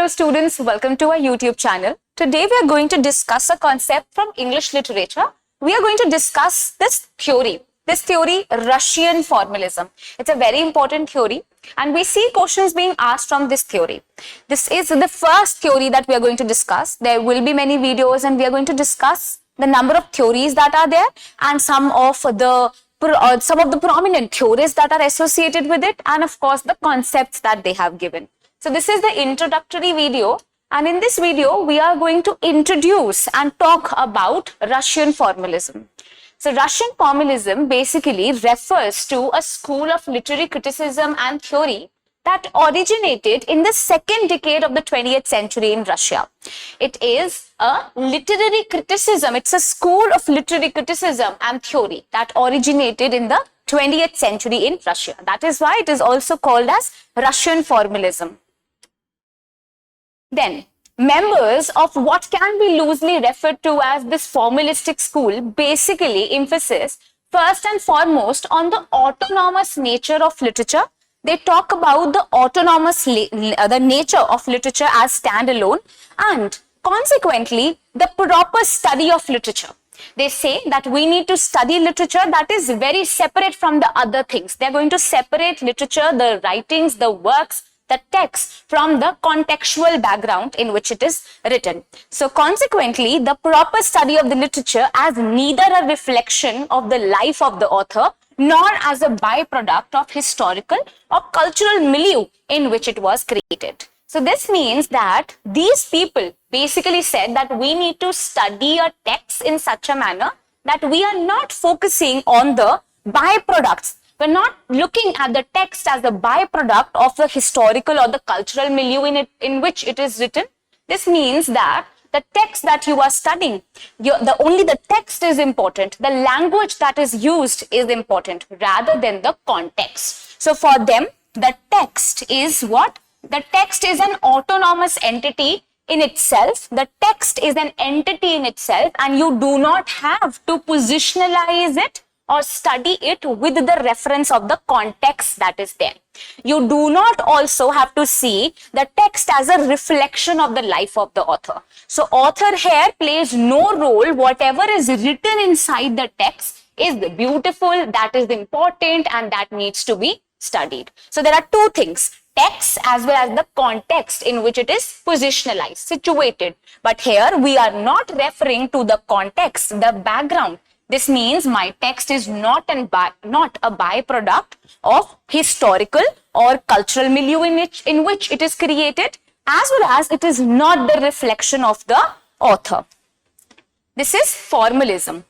Hello students, welcome to our YouTube channel. Today we are going to discuss a concept from English literature. We are going to discuss this theory, Russian Formalism. It's a very important theory and we see questions being asked from this theory. This is the first theory that we are going to discuss. There will be many videos and we are going to discuss the number of theories that are there and some of the prominent theories that are associated with it, and of course the concepts that they have given. So this is the introductory video, and in this video we are going to introduce and talk about Russian formalism. So Russian formalism basically refers to a school of literary criticism and theory that originated in the second decade of the 20th century in Russia. It is a literary criticism, it's a school of literary criticism and theory that originated in the 20th century in Russia. That is why it is also called as Russian formalism. Then, members of what can be loosely referred to as this formalistic school basically emphasize first and foremost on the autonomous nature of literature. They talk about the nature of literature as standalone and consequently the proper study of literature. They say that we need to study literature that is very separate from the other things. They're going to separate literature, the writings, the works, the text from the contextual background in which it is written. So consequently, the proper study of the literature as neither a reflection of the life of the author nor as a byproduct of historical or cultural milieu in which it was created. So this means that these people basically said that we need to study a text in such a manner that we are not focusing on the byproducts. We're not looking at the text as a byproduct of the historical or the cultural milieu in which it is written. This means that the text that you are studying, only the text is important. The language that is used is important rather than the context. So for them, the text is what? The text is an autonomous entity in itself. The text is an entity in itself and you do not have to positionalize it or study it with the reference of the context that is there. You do not also have to see the text as a reflection of the life of the author. So author here plays no role. Whatever is written inside the text is beautiful, that is important, and that needs to be studied. So there are two things, text as well as the context in which it is positionalized, situated. But here we are not referring to the context, the background. This means my text is not a byproduct of historical or cultural milieu in which it is created, as well as it is not the reflection of the author. This is formalism.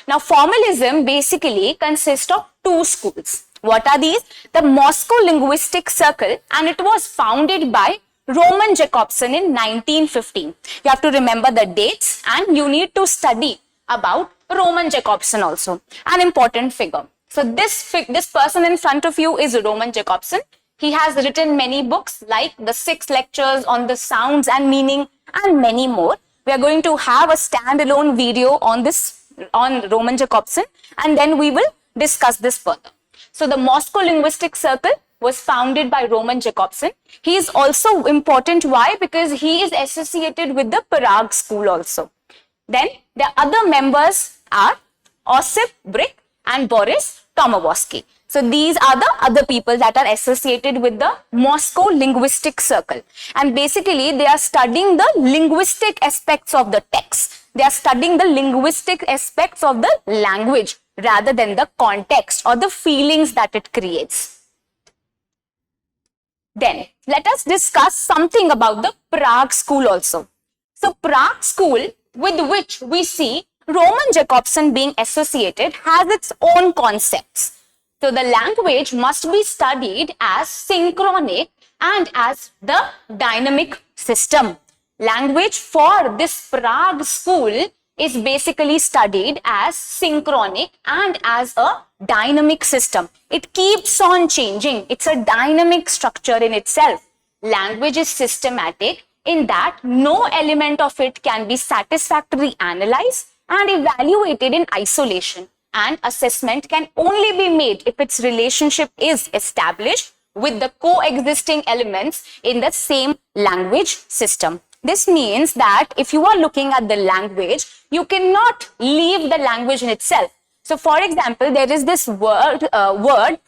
Now, formalism basically consists of two schools. What are these? The Moscow Linguistic Circle, and it was founded by Roman Jakobson in 1915. You have to remember the dates and you need to study about Roman Jakobson also, an important figure. So this person in front of you is Roman Jakobson. He has written many books like the 6 lectures on the sounds and meaning and many more. We are going to have a standalone video on Roman Jakobson and then we will discuss this further. So the Moscow Linguistic Circle was founded by Roman Jakobson. He is also important. Why? Because he is associated with the Prague school also. Then the other members are Osip Brick and Boris Tomanovsky. So these are the other people that are associated with the Moscow Linguistic Circle. And basically they are studying the linguistic aspects of the text. They are studying the linguistic aspects of the language rather than the context or the feelings that it creates. Then let us discuss something about the Prague school also. So Prague school, with which we see Roman Jakobson being associated, has its own concepts. So the language must be studied as synchronic and as the dynamic system. Language for this Prague school is basically studied as synchronic and as a dynamic system. It keeps on changing. It's a dynamic structure in itself. Language is systematic in that no element of it can be satisfactorily analyzed and evaluated in isolation, and assessment can only be made if its relationship is established with the coexisting elements in the same language system. This means that if you are looking at the language, you cannot leave the language in itself. So for example, there is this word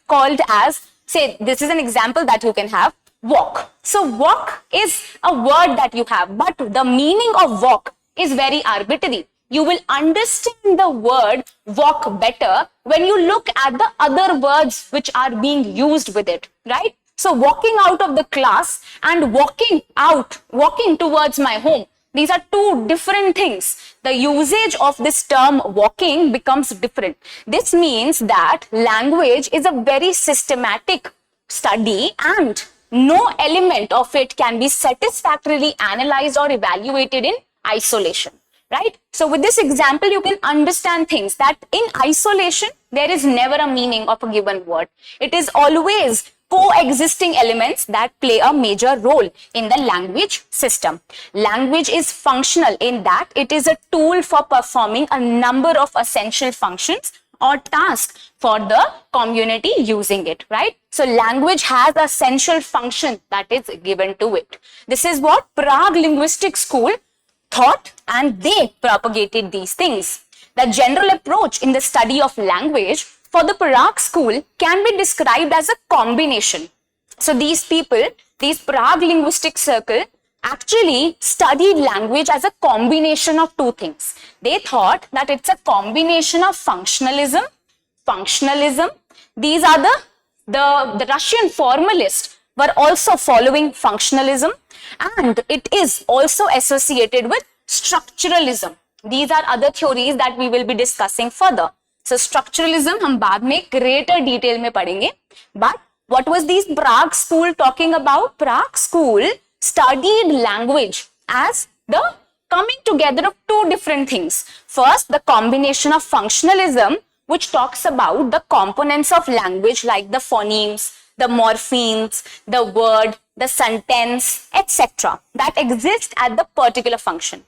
called as, say, this is an example that you can have, walk. So walk is a word that you have, but the meaning of walk is very arbitrary. You will understand the word walk better when you look at the other words which are being used with it, right? So walking out of the class and walking towards my home, these are two different things. The usage of this term walking becomes different. This means that language is a very systematic study and no element of it can be satisfactorily analyzed or evaluated in isolation, right? So with this example, you can understand things that in isolation, there is never a meaning of a given word. It is always coexisting elements that play a major role in the language system. Language is functional in that it is a tool for performing a number of essential functions or tasks for the community using it, right? So language has a central function that is given to it. This is what Prague linguistic school thought, and they propagated these things. The general approach in the study of language for the Prague school can be described as a combination. So these people, these Prague linguistic circle, actually studied language as a combination of two things. They thought that it's a combination of functionalism. These are the Russian formalists were also following functionalism, and it is also associated with structuralism. These are other theories that we will be discussing further. So structuralism हम बाद में greater detail में पढ़ेंगे. But what was these Prague school talking about? Prague school studied language as the coming together of two different things. First, the combination of functionalism, which talks about the components of language like the phonemes, the morphemes, the word, the sentence, etc. that exist at the particular function.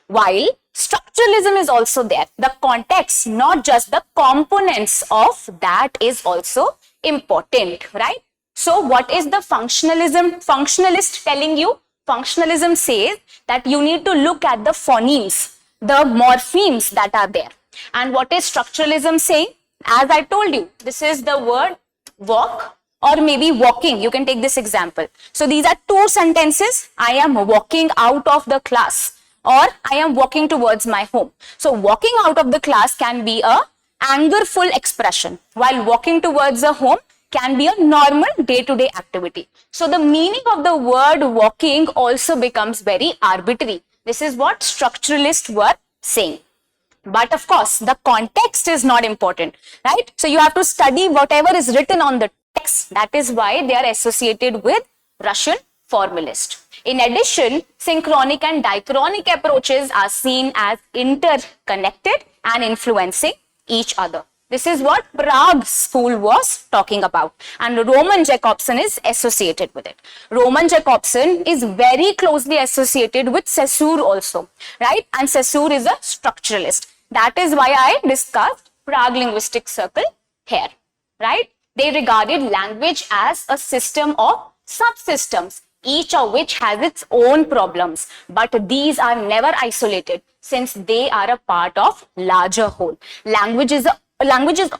While structuralism is also there, the context, not just the components of that, is also important, right? So what is the functionalist telling you? Functionalism says that you need to look at the phonemes, the morphemes that are there. And what is structuralism saying? As I told you, this is the word walk or maybe walking. You can take this example. So these are two sentences. I am walking out of the class, or I am walking towards my home. So walking out of the class can be a angerful expression, while walking towards a home can be a normal day-to-day activity. So the meaning of the word walking also becomes very arbitrary. This is what structuralists were saying. But of course, the context is not important, right? So you have to study whatever is written on the text. That is why they are associated with Russian Formalist. In addition, synchronic and diachronic approaches are seen as interconnected and influencing each other. This is what Prague school was talking about, and Roman Jakobson is associated with it. Roman Jakobson is very closely associated with Saussure also, right? And Saussure is a structuralist. That is why I discussed Prague linguistic circle here, right? They regarded language as a system of subsystems, each of which has its own problems, but these are never isolated since they are a part of larger whole. Language is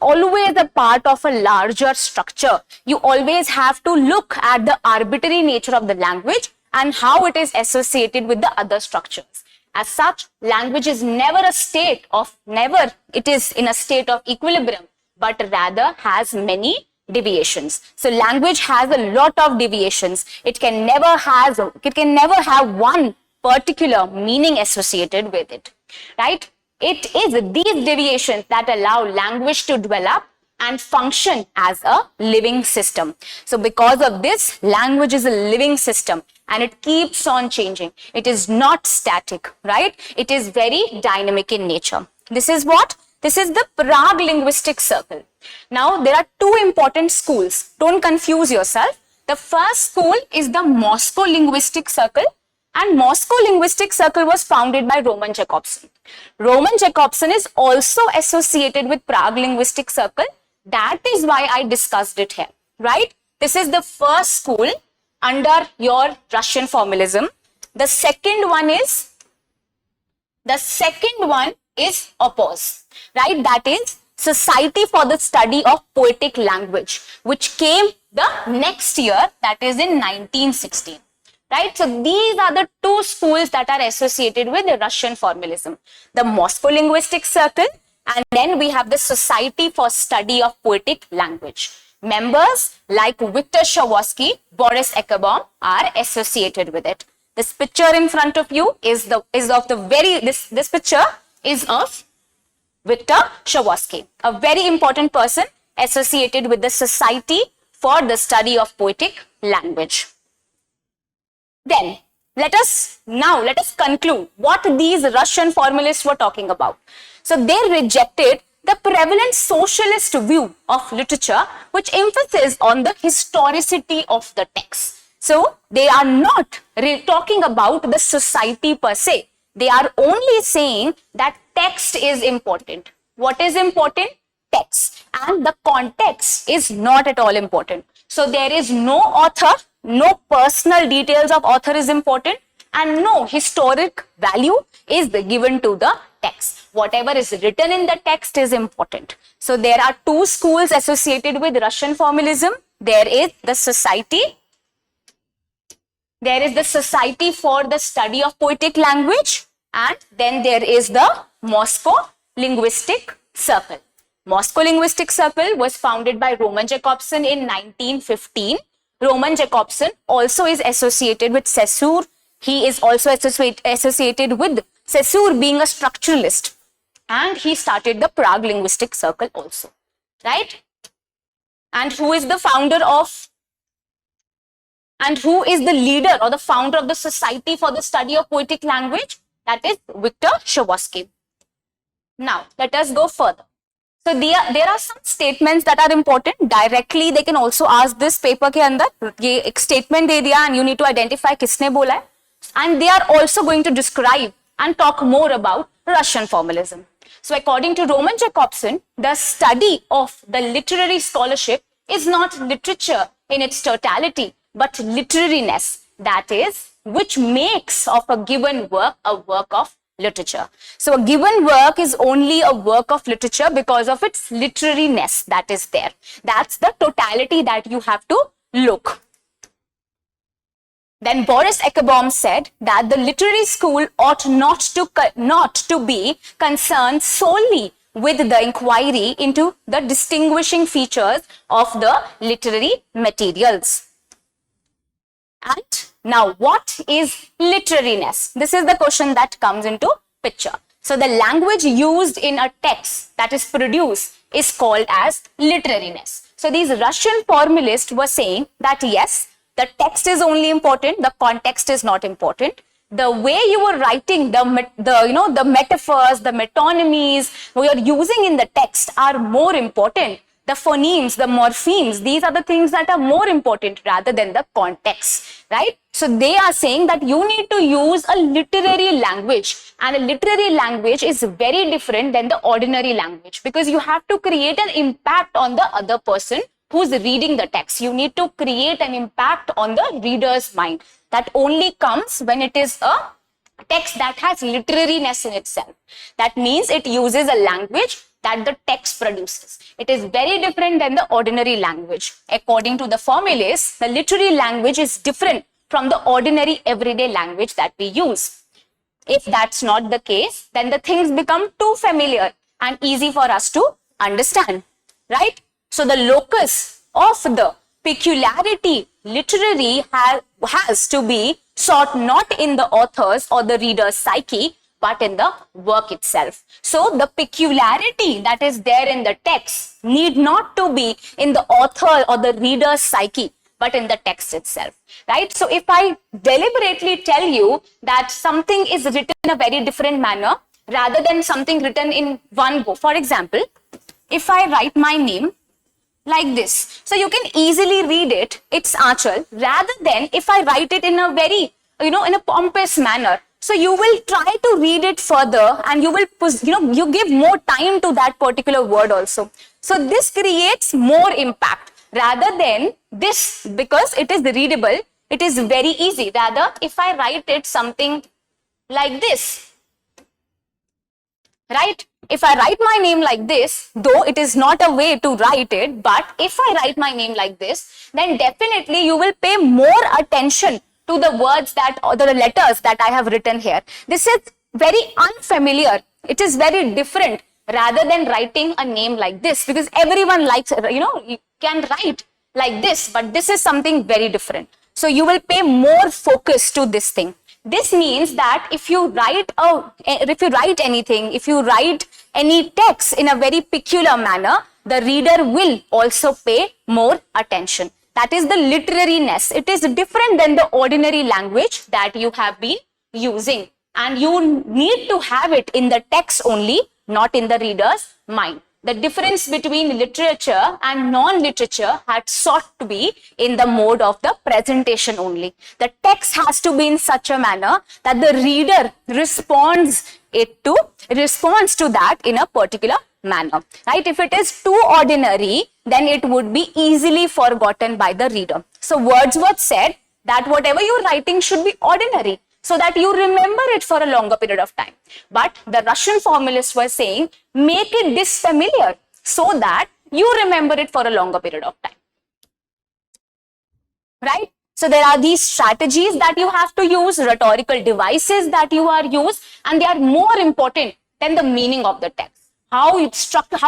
always a part of a larger structure. You always have to look at the arbitrary nature of the language and how it is associated with the other structures. As such, language is never in a state of equilibrium, but rather has many deviations. So language has a lot of deviations. It can never have one particular meaning associated with it, right? It is these deviations that allow language to develop and function as a living system. So because of this, language is a living system and it keeps on changing. It is not static, right? It is very dynamic in nature. This is what? This is the Prague linguistic circle. Now, there are two important schools. Don't confuse yourself. The first school is the Moscow linguistic circle, and Moscow linguistic circle was founded by Roman Jakobson. Roman Jakobson is also associated with Prague linguistic circle. That is why I discussed it here, right? This is the first school under your Russian formalism. The second one is oppose, right? That is Society for the Study of Poetic Language, which came the next year, that is in 1916. Right? So these are the two schools that are associated with the Russian formalism. The Moscow Linguistic Circle, and then we have the Society for Study of Poetic Language. Members like Victor Shavorsky, Boris Ekebom are associated with it. This picture in front of you is of Victor Shavorsky, a very important person associated with the Society for the Study of Poetic Language. Then let us conclude what these Russian formalists were talking about. So they rejected the prevalent socialist view of literature, which emphasizes on the historicity of the text. So they are not talking about the society per se. They are only saying that text is important. What is important? Text. And the context is not at all important. So there is no author, no personal details of author is important, and no historic value is given to the text. Whatever is written in the text is important. So there are two schools associated with Russian formalism. There is the Society for the Study of Poetic Language, and then there is the Moscow Linguistic Circle. Moscow Linguistic Circle was founded by Roman Jakobson in 1915. Roman Jakobson also is associated with Saussure. He is also associated with Saussure being a structuralist, and he started the Prague Linguistic Circle also, right? And who is the leader or the founder of the Society for the Study of Poetic Language? That is Victor Shavorsky. Now, let us go further. So there are some statements that are important. Directly, they can also ask this paper के अंदर ये एक statement दे दिया and you need to identify किसने बोला है. And they are also going to describe and talk more about Russian formalism. So according to Roman Jakobson, the study of the literary scholarship is not literature in its totality, but literariness, that is, which makes of a given work a work of literature. So a given work is only a work of literature because of its literariness that is there. That's the totality that you have to look. Then Boris Ekebom said that the literary school ought not to be concerned solely with the inquiry into the distinguishing features of the literary materials. And now, what is literariness? This is the question that comes into picture. So the language used in a text that is produced is called as literariness. So these Russian formalists were saying that yes, the text is only important, the context is not important. The way you were writing, the metaphors, the metonymies we are using in the text are more important. The phonemes, the morphemes, these are the things that are more important rather than the context, right? So they are saying that you need to use a literary language, and a literary language is very different than the ordinary language because you have to create an impact on the other person who's reading the text. You need to create an impact on the reader's mind. That only comes when it is a text that has literariness in itself. That means it uses a language that the text produces. It is very different than the ordinary language. According to the formalists, the literary language is different from the ordinary everyday language that we use. If that's not the case, then the things become too familiar and easy for us to understand, right? So the locus of the peculiarity literary has to be sought not in the author's or the reader's psyche, but in the work itself. So the peculiarity that is there in the text need not to be in the author or the reader's psyche, but in the text itself, right? So if I deliberately tell you that something is written in a very different manner rather than something written in one go, for example, if I write my name like this, so you can easily read it, it's Aanchal, rather than if I write it in a very, in a pompous manner. So you will try to read it further and you will, you give more time to that particular word also. So this creates more impact rather than this, because it is readable, it is very easy. Rather, if I write it something like this, right? If I write my name like this, though it is not a way to write it, but if I write my name like this, then definitely you will pay more attention to the words that, or the letters that I have written here. This is very unfamiliar. It is very different rather than writing a name like this, because everyone likes, you can write like this, but this is something very different. So you will pay more focus to this thing. This means that if you write anything, if you write any text in a very peculiar manner, the reader will also pay more attention. That is the literariness. It is different than the ordinary language that you have been using. And you need to have it in the text only, not in the reader's mind. The difference between literature and non-literature had sought to be in the mode of the presentation only. The text has to be in such a manner that the reader responds to that in a particular manner, right? If it is too ordinary, then it would be easily forgotten by the reader. So Wordsworth said that whatever you're writing should be ordinary, so that you remember it for a longer period of time. But the Russian formalists were saying, make it disfamiliar so that you remember it for a longer period of time. Right? So there are these strategies that you have to use, rhetorical devices that you are used, and they are more important than the meaning of the text. How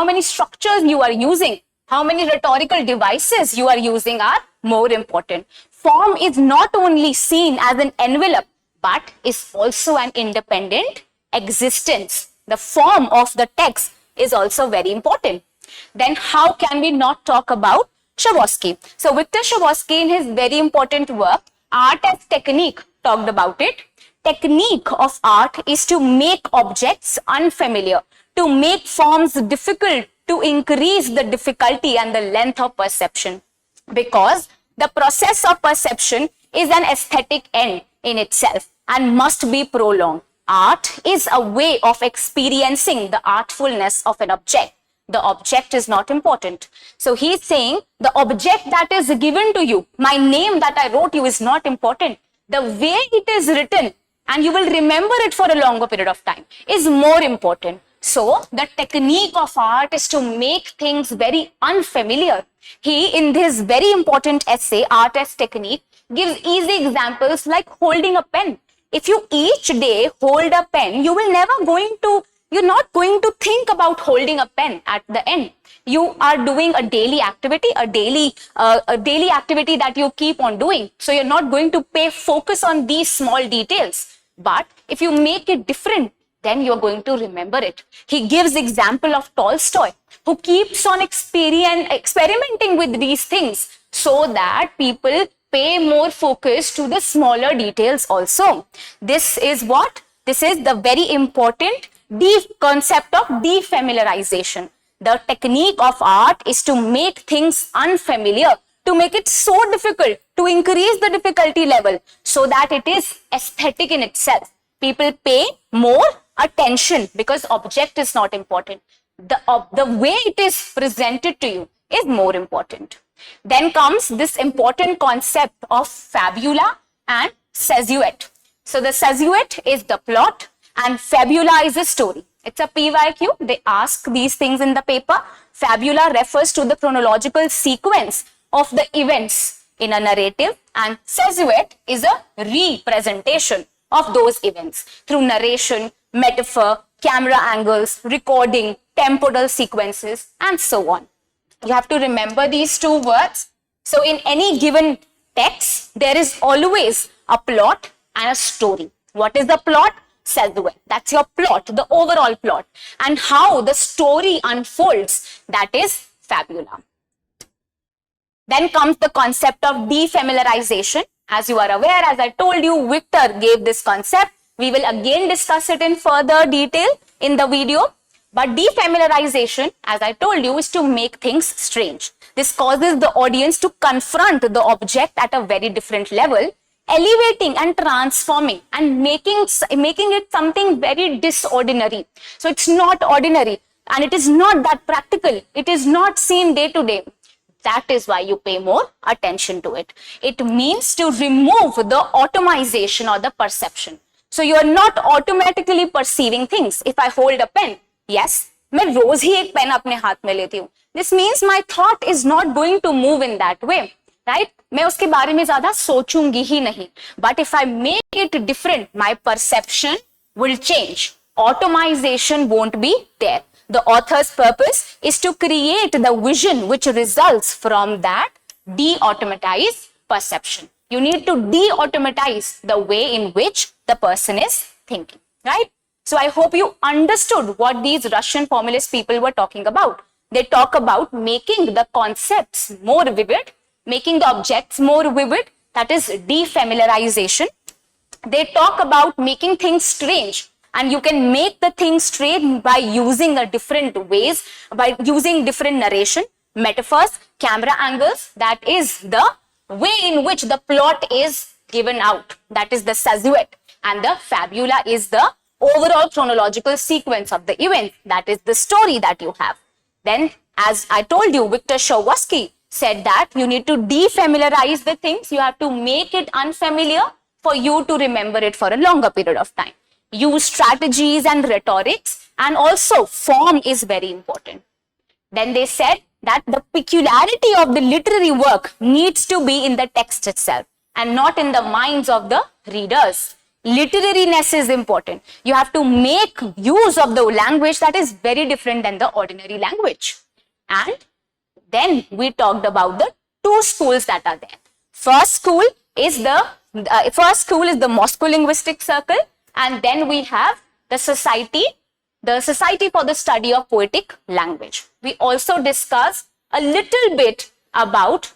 many structures you are using, how many rhetorical devices you are using are more important. Form is not only seen as an envelope, but is also an independent existence. The form of the text is also very important. Then how can we not talk about Shavosky? So Victor Shavosky, in his very important work, Art as Technique, talked about it. Technique of art is to make objects unfamiliar, to make forms difficult, to increase the difficulty and the length of perception. Because the process of perception is an aesthetic end in itself and must be prolonged. Art is a way of experiencing the artfulness of an object. The object is not important. So he's saying the object that is given to you, my name that I wrote you, is not important. The way it is written, and you will remember it for a longer period of time, is more important. So the technique of art is to make things very unfamiliar. He, in this very important essay, Art as Technique, gives easy examples like holding a pen. If you each day hold a pen, you're not going to think about holding a pen at the end. You are doing a daily activity, a daily activity that you keep on doing. So you're not going to pay focus on these small details. But if you make it different, then you're going to remember it. He gives example of Tolstoy, who keeps on experimenting with these things so that people pay more focus to the smaller details also. This is what? This is the very important concept of defamiliarization. The technique of art is to make things unfamiliar, to make it so difficult, to increase the difficulty level so that it is aesthetic in itself. People pay more attention because object is not important. The way it is presented to you is more important. Then comes this important concept of fabula and casuet. So the casuet is the plot and fabula is a story. It's a PYQ. They ask these things in the paper. Fabula refers to the chronological sequence of the events in a narrative, and casuet is a representation of those events through narration, metaphor, camera angles, recording, temporal sequences, and so on. You have to remember these two words. So in any given text, there is always a plot and a story. What is the plot? Casuet. That's your plot, the overall plot. And how the story unfolds, that is fabula. Then comes the concept of defamiliarization. As you are aware, as I told you, Victor gave this concept. We will again discuss it in further detail in the video. But defamiliarization, as I told you, is to make things strange. This causes the audience to confront the object at a very different level, elevating and transforming and making it something very disordinary. So it's not ordinary and it is not that practical. It is not seen day to day. That is why you pay more attention to it. It means to remove the automation or the perception. So you are not automatically perceiving things. If I hold a pen, yes, मैं रोज ही एक pen अपने हाथ में लेती हूँ. This means my thought is not going to move in that way, right? मैं उसके बारे में ज्यादा सोचूंगी ही नहीं. But if I make it different, my perception will change. Automation won't be there. The author's purpose is to create the vision which results from that de-automatized perception. You need to de-automatize the way in which the person is thinking, right? So I hope you understood what these Russian formalist people were talking about. They talk about making the concepts more vivid, making the objects more vivid, that is defamiliarization. They talk about making things strange, and you can make the thing strange by using a different ways, by using different narration, metaphors, camera angles. That is the way in which the plot is given out. That is the Sazuet, and the fabula is the overall chronological sequence of the event. That is the story that you have. Then, as I told you, Victor Shawowski said that you need to defamiliarize the things. You have to make it unfamiliar for you to remember it for a longer period of time. Use strategies and rhetorics, and also form is very important. Then they said that the peculiarity of the literary work needs to be in the text itself and not in the minds of the readers. Literariness is important. You have to make use of the language that is very different than the ordinary language. And then we talked about the two schools that are there. First school is the Moscow Linguistic Circle, and then we have the Society for the Study of Poetic Language. We also discussed a little bit about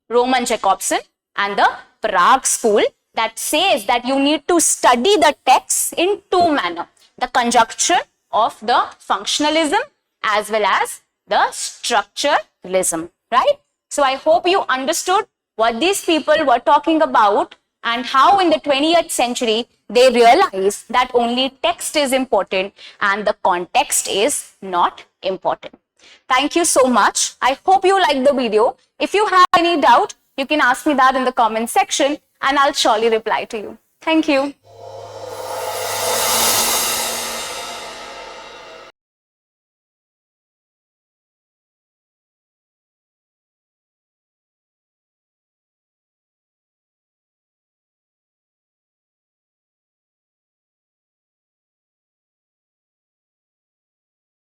Roman Jakobson and the Prague School, that says that you need to study the text in two manners: the conjunction of the functionalism as well as the structuralism, right? So I hope you understood what these people were talking about and how in the 20th century they realized that only text is important and the context is not important. Thank you so much. I hope you liked the video. If you have any doubt, you can ask me that in the comment section, and I'll surely reply to you. Thank you.